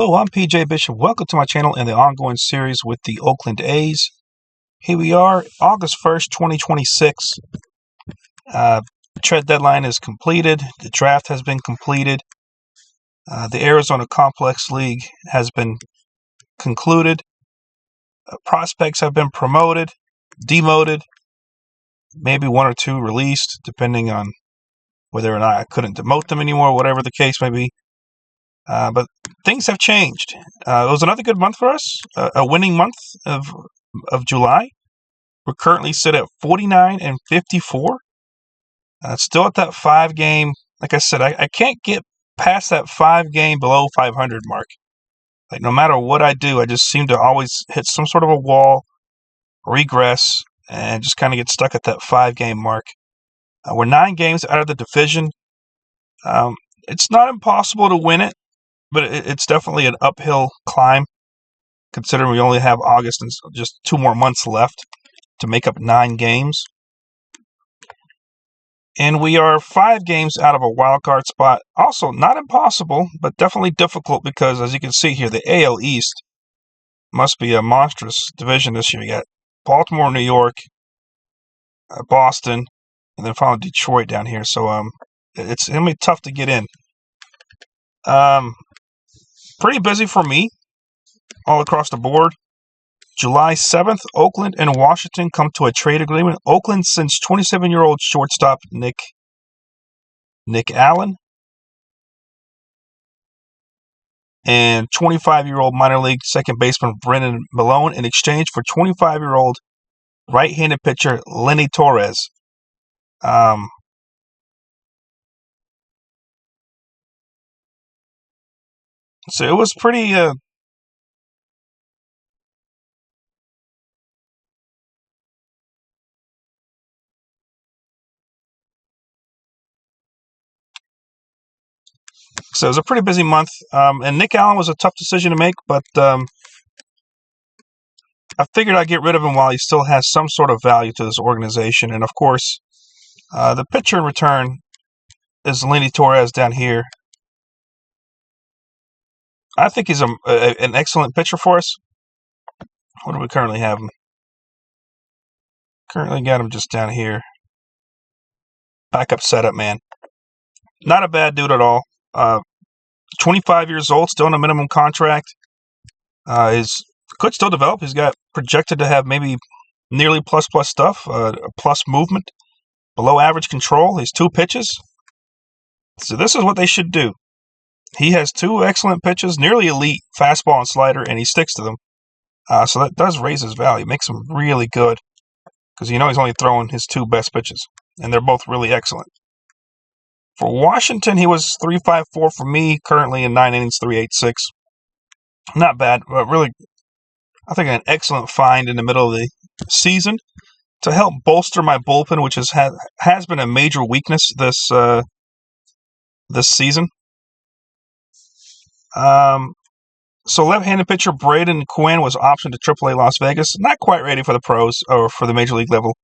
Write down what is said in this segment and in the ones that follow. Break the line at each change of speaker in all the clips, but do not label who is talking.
Hello, I'm PJ Bishop. Welcome to my channel and the ongoing series with the Oakland A's. Here we are, August 1st, 2026. Trade deadline is completed. The draft has been completed. The Arizona Complex League has been concluded. Prospects have been promoted, demoted, maybe one or two released, depending on whether or not I couldn't demote them anymore, whatever the case may be. But things have changed. It was another good month for us, a winning month of July. We're currently sit at 49 and 54. Still at that 5-game. Like I said, I can't get past that 5-game below 500 mark. Like no matter what I do, I just seem to always hit some sort of a wall, regress, and just kind of get stuck at that 5-game mark. We're 9 games out of the division. It's not impossible to win it, but it's definitely an uphill climb, considering we only have August and just 2 more months left to make up 9 games. And we are 5 games out of a wild card spot. Also, not impossible, but definitely difficult because, as you can see here, the AL East must be a monstrous division this year. You got Baltimore, New York, Boston, and then finally Detroit down here. So it's going to be tough to get in. Pretty busy for me all across the board. July 7th, Oakland and Washington come to a trade agreement. Oakland sends 27-year-old shortstop Nick Allen and 25-year-old minor league second baseman Brennan Malone in exchange for 25-year-old right-handed pitcher Lenny Torres. So it was pretty so it was a pretty busy month. And Nick Allen was a tough decision to make, but I figured I'd get rid of him while he still has some sort of value to this organization. And of course, the pitcher in return is Lenny Torres down here. I think he's an excellent pitcher for us. What do we currently have him? Currently got him just down here. Backup setup man. Not a bad dude at all. 25 years old, still in a minimum contract. Could still develop. He's got projected to have maybe nearly plus stuff, plus movement, below average control. He's 2 pitches. So this is what they should do. He has 2 excellent pitches, nearly elite fastball and slider, and he sticks to them. So that does raise his value, makes him really good, because he's only throwing his 2 best pitches, and they're both really excellent. For Washington, he was 3.54 for me, currently in 9 innings, 3.86. Not bad, but really, I think an excellent find in the middle of the season to help bolster my bullpen, which has been a major weakness this season. So left-handed pitcher Braden Quinn was optioned to AAA Las Vegas. Not quite ready for the pros or for the major league level.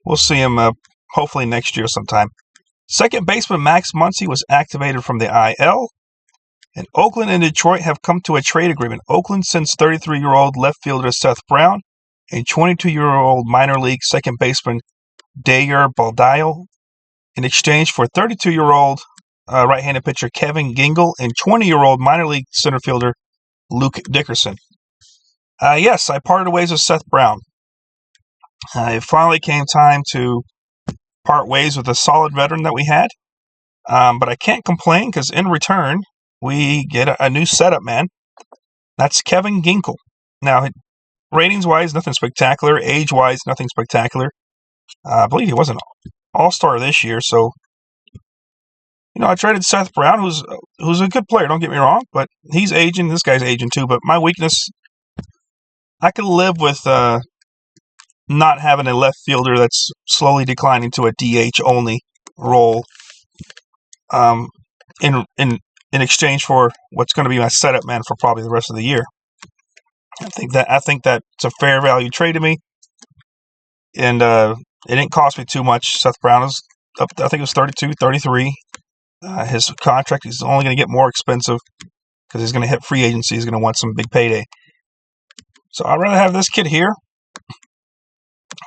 We'll see him hopefully next year sometime. Second baseman Max Muncy was activated from the IL. And Oakland and Detroit have come to a trade agreement. Oakland sends 33-year-old left fielder Seth Brown and 22-year-old minor league second baseman Dayer Baldayo in exchange for 32-year-old right-handed pitcher Kevin Gingle and 20-year-old minor league center fielder Luke Dickerson. Yes, I parted ways with Seth Brown. It finally came time to part ways with a solid veteran that we had. But I can't complain because in return, we get a new setup man. That's Kevin Gingle. Now, ratings-wise, nothing spectacular. Age-wise, nothing spectacular. I believe he was an all-star this year, so I traded Seth Brown, who's a good player, don't get me wrong, but he's aging. This guy's aging too, but my weakness, I can live with not having a left fielder that's slowly declining to a DH-only role in exchange for what's going to be my setup man for probably the rest of the year. I think that's a fair value trade to me, and it didn't cost me too much. Seth Brown is up, I think it was 32, 33. His contract is only going to get more expensive. because he's going to hit free agency. He's going to want some big payday. So I'd rather have this kid here.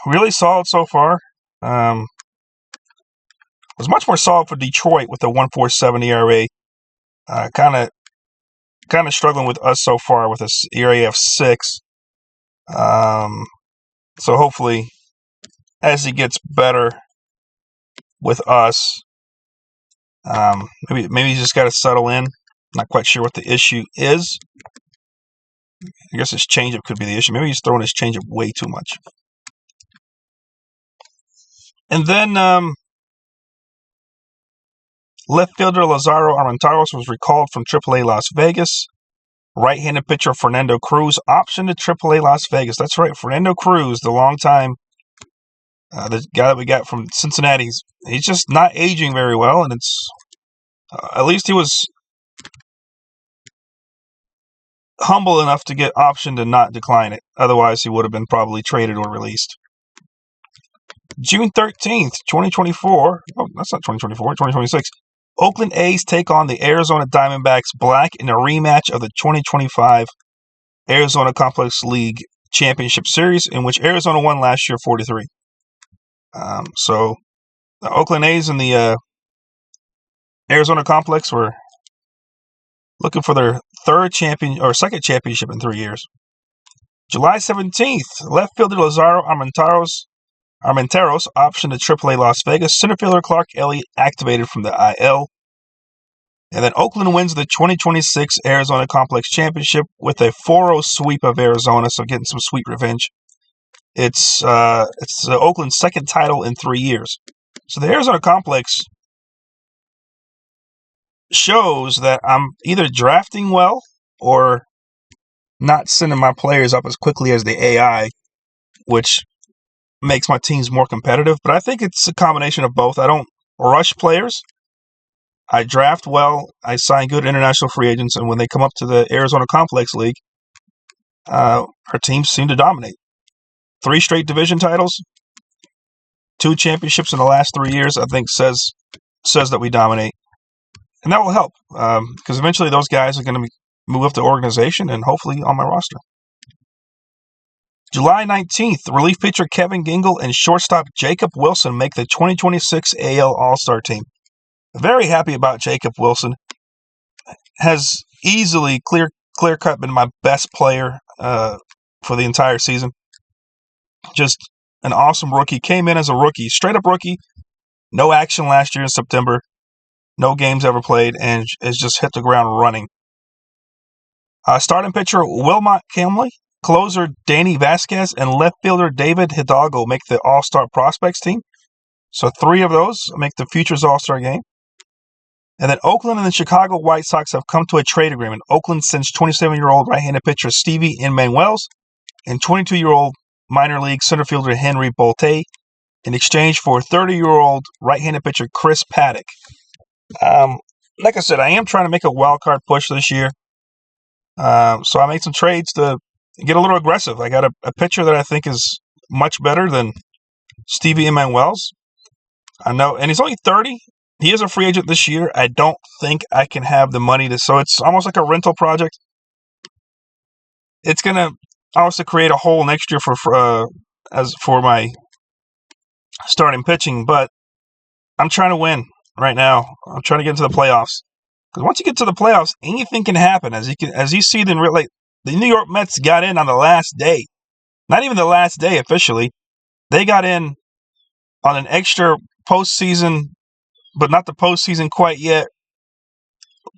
Really solid so far. Was much more solid for Detroit with a 1.47 ERA. Kind of struggling with us so far with this ERA of 6. So hopefully, as he gets better with us, maybe he's just got to settle in. Not quite sure what the issue is. I guess his changeup could be the issue. Maybe he's throwing his changeup way too much. And then left fielder Lazaro Armenteros was recalled from AAA Las Vegas. Right-handed pitcher Fernando Cruz optioned to AAA Las Vegas. That's right, Fernando Cruz, the long-time the guy that we got from Cincinnati. He's just not aging very well, and it's at least he was humble enough to get optioned and not decline it. Otherwise, he would have been probably traded or released. June 13th, 2024. Oh, that's not 2024, 2026. Oakland A's take on the Arizona Diamondbacks Black in a rematch of the 2025 Arizona Complex League Championship Series, in which Arizona won last year 4-3. So the Oakland A's and the Arizona Complex were looking for their second championship in 3 years. July 17th, left fielder Lazaro Armenteros optioned to AAA Las Vegas. Center fielder Clark Elliott activated from the IL. And then Oakland wins the 2026 Arizona Complex Championship with a 4-0 sweep of Arizona, so getting some sweet revenge. It's Oakland's second title in 3 years. So the Arizona Complex shows that I'm either drafting well or not sending my players up as quickly as the AI, which makes my teams more competitive. But I think it's a combination of both. I don't rush players. I draft well. I sign good international free agents. And when they come up to the Arizona Complex League, our teams seem to dominate. 3 straight division titles, 2 championships in the last 3 years, I think says that we dominate. And that will help because eventually those guys are going to move up the organization and hopefully on my roster. July 19th, relief pitcher Kevin Gingle and shortstop Jacob Wilson make the 2026 AL All-Star team. Very happy about Jacob Wilson. Has easily clear-cut been my best player for the entire season. Just an awesome rookie. Came in as a rookie, straight-up rookie. No action last year in September. No games ever played, and has just hit the ground running. Starting pitcher Wilmot Kimley, closer Danny Vasquez, and left fielder David Hidalgo make the All-Star Prospects team. So 3 of those make the Futures All-Star game. And then Oakland and the Chicago White Sox have come to a trade agreement. Oakland sends 27-year-old right-handed pitcher Stevie Emanuels and 22-year-old minor league center fielder Henry Bolte in exchange for 30-year-old right-handed pitcher Chris Paddock. Like I said, I am trying to make a wild card push this year. So I made some trades to get a little aggressive. I got a pitcher that I think is much better than Stevie Emanuels. I know, and he's only 30. He is a free agent this year. I don't think I can have the money to. So it's almost like a rental project. It's gonna also create a hole next year for my starting pitching. But I'm trying to win right now. I'm trying to get into the playoffs. Because once you get to the playoffs, anything can happen. As you see, the New York Mets got in on the last day. Not even the last day officially. They got in on an extra postseason, but not the postseason quite yet.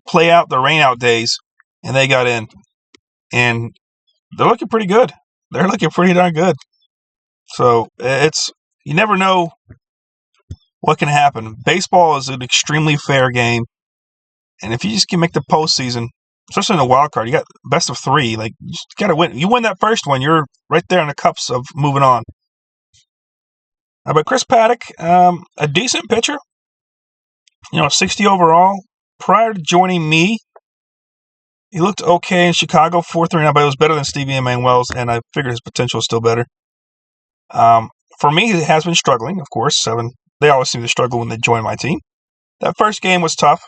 Play out the rainout days, and they got in. And they're looking pretty good. They're looking pretty darn good. So you never know what can happen. Baseball is an extremely fair game. And if you just can make the postseason, especially in the wild card, you got best of 3. Like, you just got to win. You win that first one, you're right there in the cups of moving on. But Chris Paddock, a decent pitcher. 60 overall. Prior to joining me, he looked okay in Chicago, 4.39, but it was better than Stevie Emanuels, and I figured his potential is still better. For me, he has been struggling, of course. They always seem to struggle when they join my team. That first game was tough,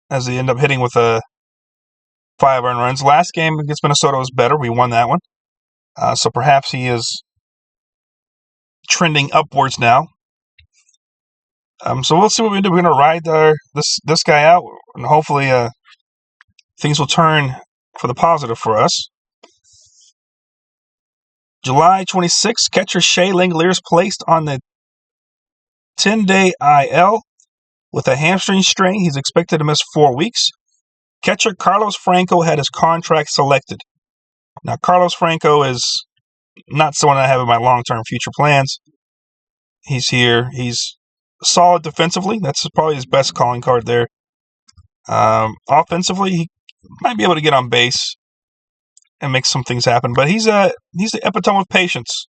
as they end up hitting with a 5 earned runs. Last game against Minnesota was better. We won that one. So perhaps he is trending upwards now. So we'll see what we do. We're going to ride this guy out, and hopefully things will turn for the positive for us. July 26th, catcher Shea Langeliers is placed on the 10-day IL with a hamstring strain. He's expected to miss 4 weeks. Catcher Carlos Franco had his contract selected. Now, Carlos Franco is not someone I have in my long-term future plans. He's here. He's solid defensively. That's probably his best calling card there. Offensively, he might be able to get on base and make some things happen. But he's the epitome of patience.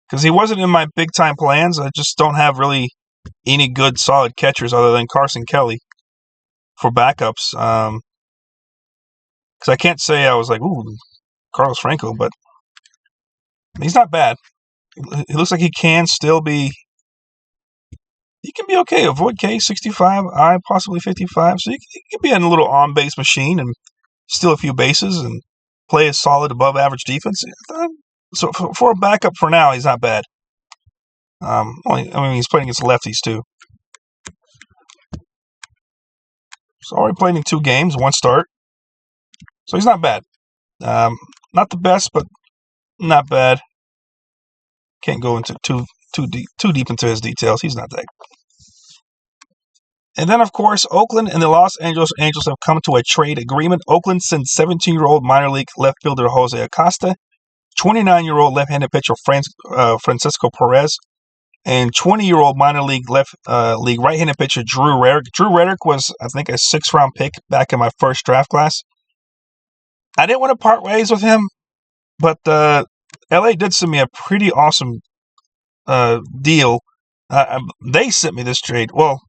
Because he wasn't in my big-time plans. I just don't have really any good, solid catchers other than Carson Kelly for backups. Because I can't say I was like, ooh, Carlos Franco, but he's not bad. He looks like he can still be. He can be okay. Avoid K, 65, I possibly 55. So he can be a little on-base machine and steal a few bases and play a solid above-average defense. So for a backup for now, he's not bad. He's playing against lefties too. So already played in 2 games, 1 start. So he's not bad. Not the best, but not bad. Can't go into too deep into his details. He's not that. And then, of course, Oakland and the Los Angeles Angels have come to a trade agreement. Oakland sends 17-year-old minor league left fielder Jose Acosta, 29-year-old left-handed pitcher Francisco Perez, and 20-year-old minor league league right-handed pitcher Drew Rarick. Drew Rarick was, I think, a 6th-round pick back in my first draft class. I didn't want to part ways with him, but LA did send me a pretty awesome deal. They sent me this trade. Well,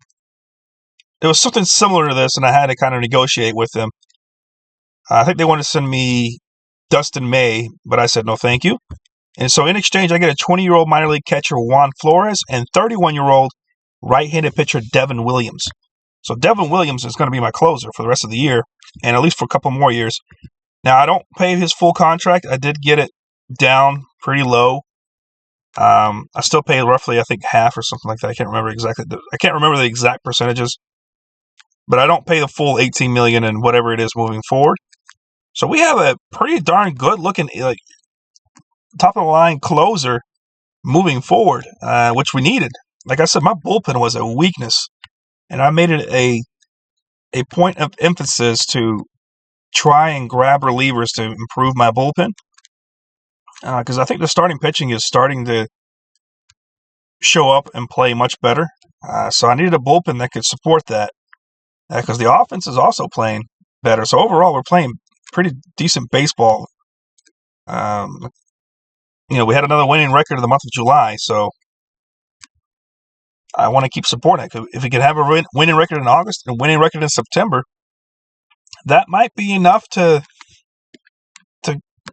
it was something similar to this, and I had to kind of negotiate with them. I think they wanted to send me Dustin May, but I said no thank you. And so in exchange, I get a 20-year-old minor league catcher Juan Flores and 31-year-old right-handed pitcher Devin Williams. So Devin Williams is going to be my closer for the rest of the year, and at least for a couple more years. Now, I don't pay his full contract. I did get it down pretty low. I still pay roughly, I think, half or something like that. I can't remember exactly. I can't remember the exact percentages, but I don't pay the full $18 million and whatever it is moving forward. So we have a pretty darn good looking, top of the line closer moving forward, which we needed. Like I said, my bullpen was a weakness, and I made it a point of emphasis to try and grab relievers to improve my bullpen. Because I think the starting pitching is starting to show up and play much better. So I needed a bullpen that could support that. Because the offense is also playing better. So overall, we're playing pretty decent baseball. We had another winning record in the month of July. So I want to keep supporting it. If we could have a winning record in August and a winning record in September, that might be enough to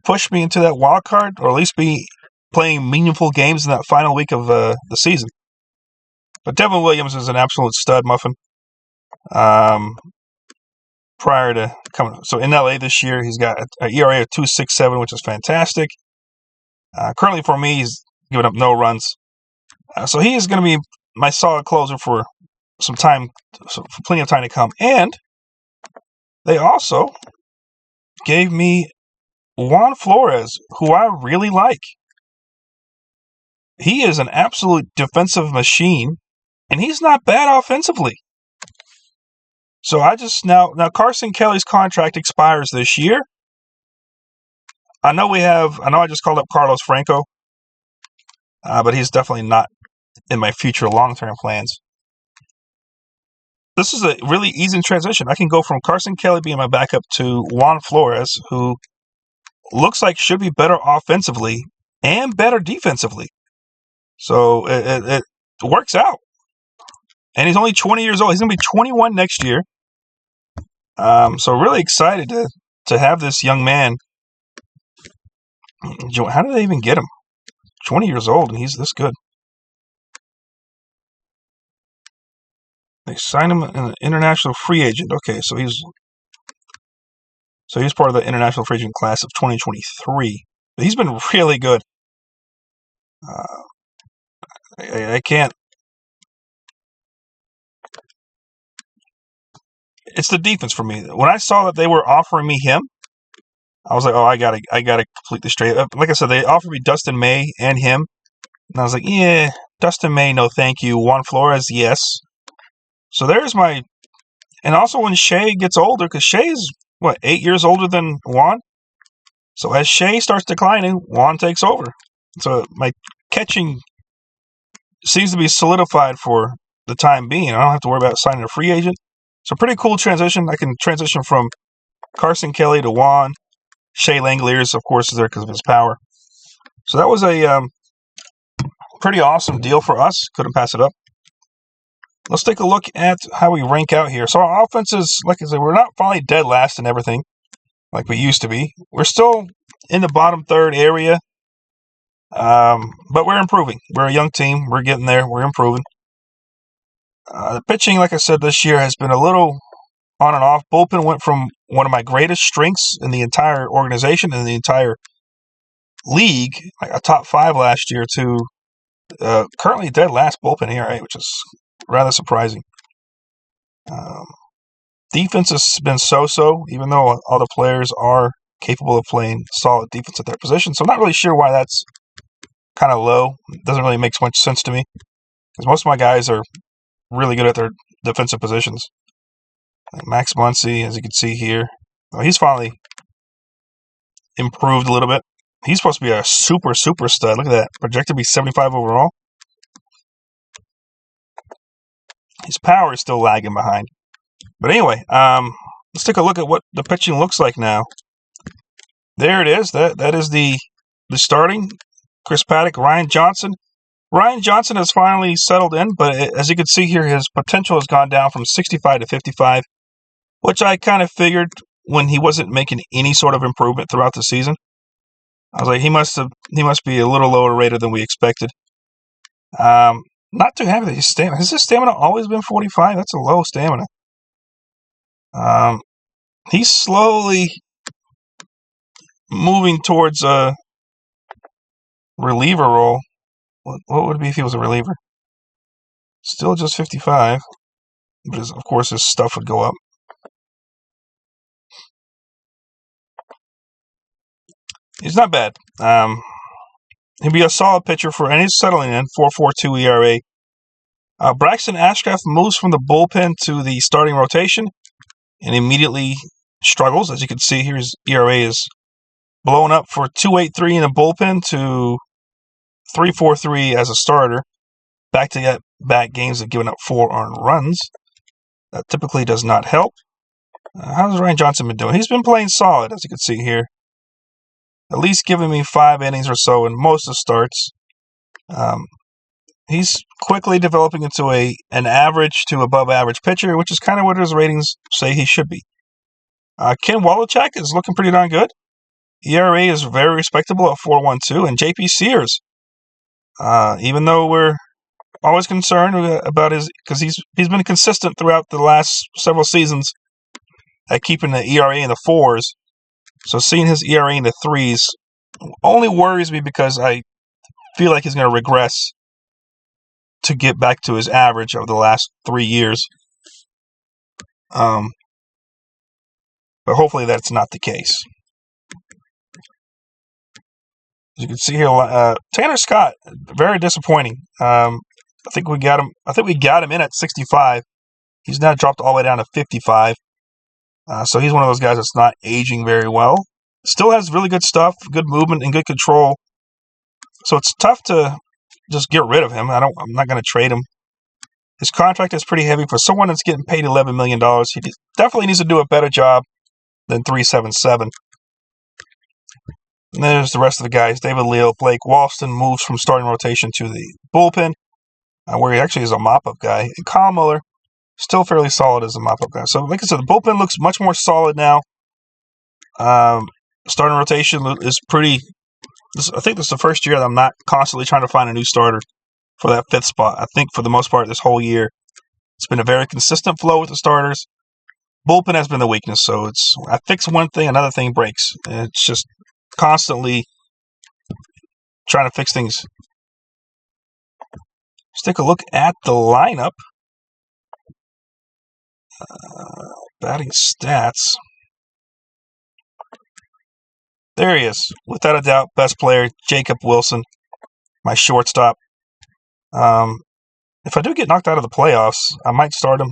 push me into that wild card, or at least be playing meaningful games in that final week of the season. But Devin Williams is an absolute stud muffin. Prior to coming, so in LA this year, he's got an ERA of 2.67, which is fantastic. Currently for me, he's giving up no runs. So he is going to be my solid closer for some time, for plenty of time to come. And they also gave me Juan Flores, who I really like. He is an absolute defensive machine, and he's not bad offensively. So I just now Carson Kelly's contract expires this year. I know I just called up Carlos Franco, but he's definitely not in my future long-term plans. This is a really easy transition. I can go from Carson Kelly being my backup to Juan Flores, who looks like should be better offensively and better defensively. So it works out. And he's only 20 years old. He's going to be 21 next year. So really excited to have this young man. How did they even get him? 20 years old, and he's this good. They signed him an international free agent. Okay, so he's So he's part of the international free agent class of 2023. But he's been really good. I can't. It's the defense for me. When I saw that they were offering me him, I was like, oh, I gotta completely straight up. Like I said, they offered me Dustin May and him, and I was like, yeah, Dustin May, no, thank you. Juan Flores, yes. So there's my. And also when Shea gets older, because Shea is 8 years older than Juan. So as Shea starts declining, Juan takes over. So my catching seems to be solidified for the time being. I don't have to worry about signing a free agent. So pretty cool transition. I can transition from Carson Kelly to Juan. Shea Langoliers, of course, is there because of his power. So that was a pretty awesome deal for us. Couldn't pass it up. Let's take a look at how we rank out here. So our offense is, like I said, we're not finally dead last in everything like we used to be. We're still in the bottom third area, but we're improving. We're a young team. We're getting there. We're improving. The pitching, like I said, this year has been a little on and off. Bullpen went from one of my greatest strengths in the entire organization and the entire league, like a top 5 last year, to currently dead last bullpen ERA, which is rather surprising. Defense has been so-so, even though all the players are capable of playing solid defense at their position. So I'm not really sure why that's kind of low. It doesn't really make much sense to me, because most of my guys are really good at their defensive positions. Like Max Muncy, as you can see here, he's finally improved a little bit. He's supposed to be a super stud. Look at that. Projected to be 75 overall. His power is still lagging behind. But anyway, let's take a look at what the pitching looks like now. There it is. That is the starting. Chris Paddock, Ryan Johnson. Ryan Johnson has finally settled in, but as you can see here, his potential has gone down from 65 to 55, which I kind of figured when he wasn't making any sort of improvement throughout the season. I was like, he must be a little lower rated than we expected. Not too happy that his stamina. Has his stamina always been 45? That's a low stamina. He's slowly moving towards a reliever role. What would it be if he was a reliever? Still just 55. But of course, his stuff would go up. He's not bad. He'd be a solid pitcher and he's settling in. 4.42 ERA. Braxton Ashcraft moves from the bullpen to the starting rotation and immediately struggles. As you can see here, his ERA is blown up for 2.83 in the bullpen to 3.43 as a starter. Back-to-back games have given up 4 earned runs. That typically does not help. How's Ryan Johnson been doing? He's been playing solid, as you can see here. At least giving me 5 innings or so in most of the starts. He's quickly developing into an average to above average pitcher, which is kind of what his ratings say he should be. Ken Wolochek is looking pretty darn good. ERA is very respectable at 4.12, and JP Sears, even though we're always concerned about because he's been consistent throughout the last several seasons at keeping the ERA in the 4s. So seeing his ERA in the 3s only worries me because I feel like he's going to regress to get back to his average of the last 3 years. But hopefully that's not the case. As you can see here, Tanner Scott, very disappointing. I think we got him in at 65. He's now dropped all the way down to 55. So he's one of those guys that's not aging very well. Still has really good stuff, good movement, and good control. So it's tough to just get rid of him. I'm not going to trade him. His contract is pretty heavy for someone that's getting paid $11 million. He definitely needs to do a better job than 3.77. And there's the rest of the guys. David Leal, Blake Walston moves from starting rotation to the bullpen, where he actually is a mop-up guy. And Kyle Muller, still fairly solid as a mop-up guy. So, like I said, the bullpen looks much more solid now. Starting rotation is pretty. I think this is the first year that I'm not constantly trying to find a new starter for that 5th spot. I think for the most part this whole year, it's been a very consistent flow with the starters. bullpen has been the weakness. So I fix one thing, another thing breaks. And it's just constantly trying to fix things. Let's take a look at the lineup. Batting stats. There he is. Without a doubt, best player, Jacob Wilson, my shortstop. If I do get knocked out of the playoffs, I might start him.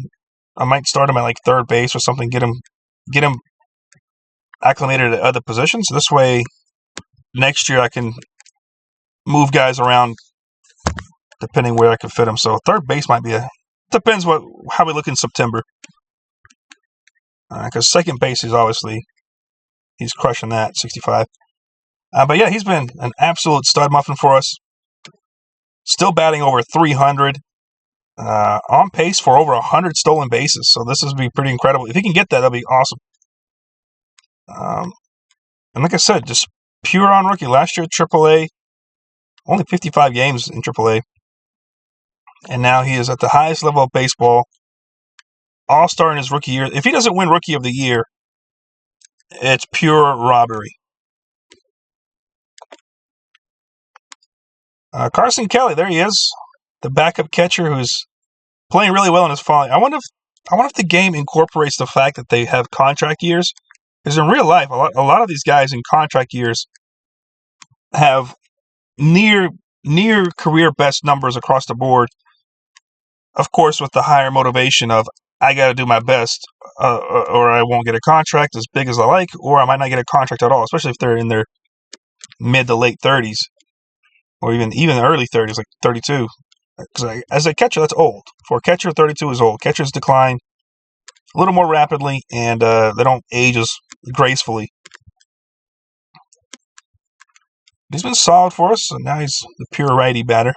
I might start him at like third base or something. Get him acclimated at other positions. This way, next year I can move guys around depending where I can fit him. So third base might be depends how we look in September. Because second base is obviously he's crushing that 65. But yeah, he's been an absolute stud muffin for us. Still batting over 300. On pace for over 100 stolen bases. So this is be pretty incredible. If he can get that, that'd be awesome. And like I said, just pure on rookie. Last year, AAA, only 55 games in AAA. And now he is at the highest level of baseball. All-star in his rookie year. If he doesn't win Rookie of the Year, it's pure robbery. Carson Kelly, there he is. The backup catcher who's playing really well in his fall. I wonder if the game incorporates the fact that they have contract years. Because in real life, a lot of these guys in contract years have near career best numbers across the board. Of course, with the higher motivation of I got to do my best, or I won't get a contract as big as I like, or I might not get a contract at all. Especially if they're in their mid to late 30s, or even early 30s, like 32. Because as a catcher, that's old. For a catcher, 32 is old. Catchers decline a little more rapidly, and they don't age as gracefully. He's been solid for us, and now he's the pure righty batter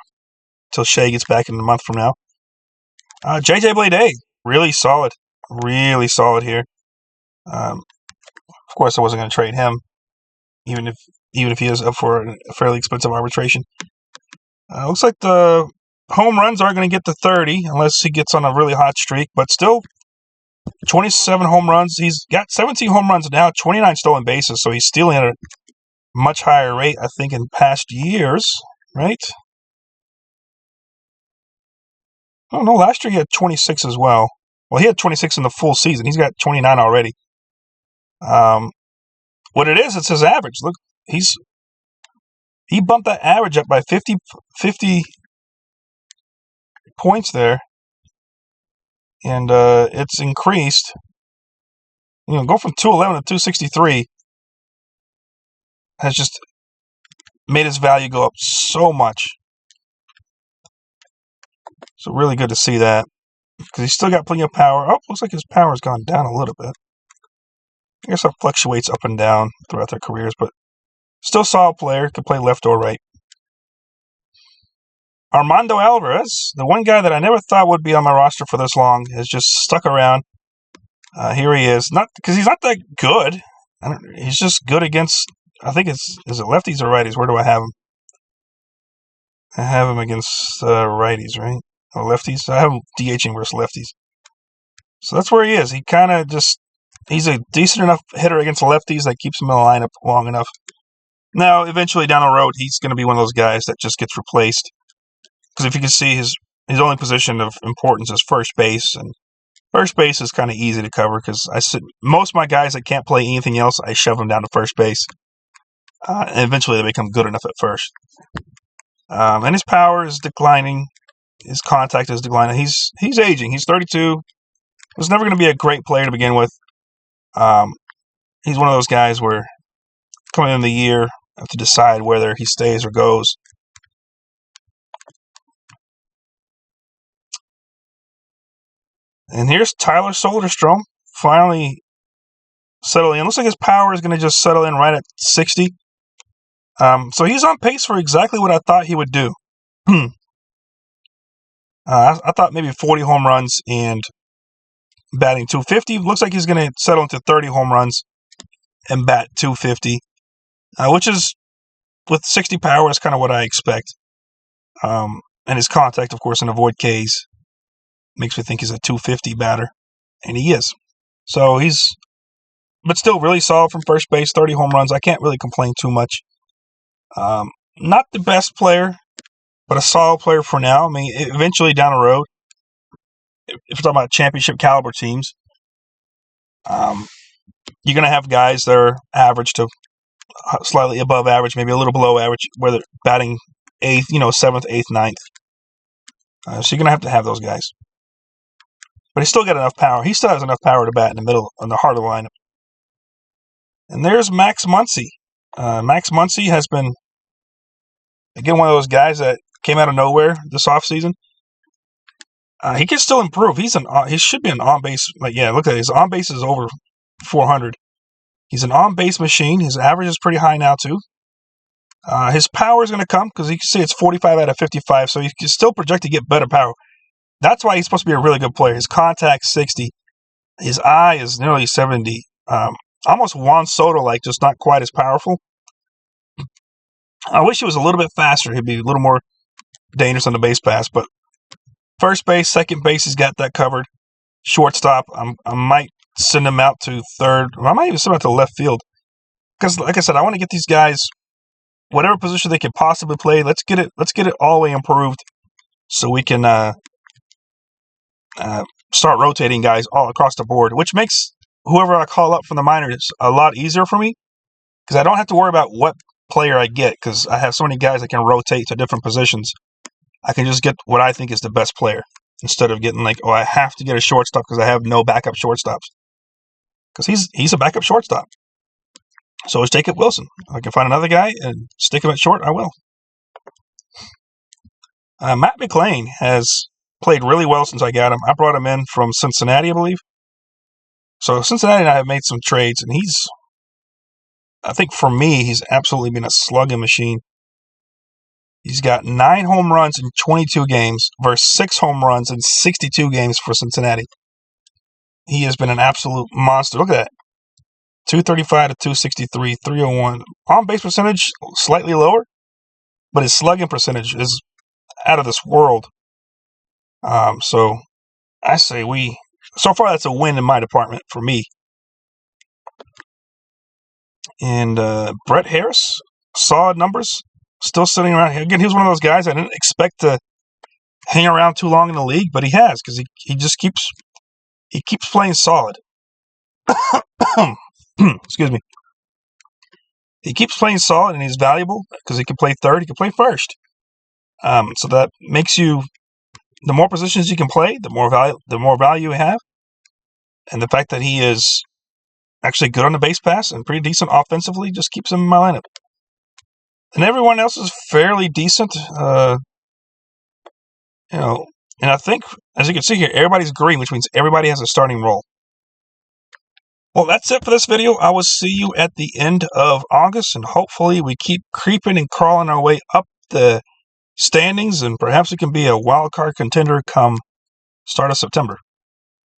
until Shea gets back in a month from now. JJ Blade A, really solid here. Of course, I wasn't going to trade him, even if he is up for a fairly expensive arbitration. Looks like the home runs aren't going to get to 30 unless he gets on a really hot streak, but still 27 home runs. He's got 17 home runs now, 29 stolen bases, so he's stealing at a much higher rate, I think, in past years, right? Oh, no, last year he had 26 as well. Well, he had 26 in the full season. He's got 29 already. What it is, it's his average. Look, he bumped that average up by 50 points there, and it's increased. Go from 211 to 263 has just made his value go up so much. So really good to see that, because he's still got plenty of power. Oh, looks like his power's gone down a little bit. I guess it fluctuates up and down throughout their careers, but still solid player, can play left or right. Armando Alvarez, the one guy that I never thought would be on my roster for this long, has just stuck around. Here he is. Not because he's not that good. He's just good against, I think is it lefties or righties? Where do I have him? I have him against righties, right? Or lefties? I have him DHing versus lefties. So that's where he is. He kind of he's a decent enough hitter against lefties that keeps him in the lineup long enough. Now, eventually down the road, he's going to be one of those guys that just gets replaced. Because if you can see, his only position of importance is first base, and first base is kind of easy to cover because most of my guys that can't play anything else, I shove them down to first base, and eventually they become good enough at first. And his power is declining, his contact is declining. He's aging. He's 32. Was never going to be a great player to begin with. He's one of those guys where coming in the year, I have to decide whether he stays or goes. And here's Tyler Soderstrom finally settling in. Looks like his power is going to just settle in right at 60. So he's on pace for exactly what I thought he would do. I thought maybe 40 home runs and batting 250. Looks like he's going to settle into 30 home runs and bat 250, which is, with 60 power, is kind of what I expect. And his contact, of course, and avoid Ks makes me think he's a 250 batter, and he is. So but still really solid from first base, 30 home runs. I can't really complain too much. Not the best player, but a solid player for now. I mean, eventually down the road, if we're talking about championship caliber teams, you're going to have guys that are average to slightly above average, maybe a little below average, whether batting eighth, seventh, eighth, ninth. So you're going to have those guys. But he's still got enough power. He still has enough power to bat in the middle, in the heart of the lineup. And there's Max Muncy. Max Muncy has been, again, one of those guys that came out of nowhere this offseason. He can still improve. He should be an on-base. Look at it. His on-base is over 400. He's an on-base machine. His average is pretty high now, too. His power is going to come because you can see it's 45 out of 55, so you can still project to get better power. That's why he's supposed to be a really good player. His contact's 60. His eye is nearly 70. Almost Juan Soto-like, just not quite as powerful. I wish he was a little bit faster. He'd be a little more dangerous on the base pass. But first base, second base, he's got that covered. Shortstop, I might send him out to third. Or I might even send him out to left field. Because, like I said, I want to get these guys whatever position they can possibly play. Let's get it all the way improved so we can start rotating guys all across the board, which makes whoever I call up from the minors a lot easier for me because I don't have to worry about what player I get because I have so many guys that can rotate to different positions. I can just get what I think is the best player instead of getting I have to get a shortstop because I have no backup shortstops. Because he's a backup shortstop. So is Jacob Wilson. If I can find another guy and stick him at short, I will. Matt McLain has played really well since I got him. I brought him in from Cincinnati, I believe. So Cincinnati and I have made some trades, and I think for me, he's absolutely been a slugging machine. He's got 9 home runs in 22 games versus 6 home runs in 62 games for Cincinnati. He has been an absolute monster. Look at that. 235 to 263, 301. On-base percentage, slightly lower, but his slugging percentage is out of this world. So I say so far that's a win in my department for me. And Brett Harris, solid numbers, still sitting around here. Again, he was one of those guys I didn't expect to hang around too long in the league, but he has because he just keeps playing solid. Excuse me. He keeps playing solid and he's valuable because he can play third, he can play first. So that makes you, the more positions you can play, the more value you have. And the fact that he is actually good on the base pass and pretty decent offensively just keeps him in my lineup. And everyone else is fairly decent. And I think, as you can see here, everybody's green, which means everybody has a starting role. Well, that's it for this video. I will see you at the end of August, and hopefully we keep creeping and crawling our way up the standings, and perhaps we can be a wild card contender come start of September.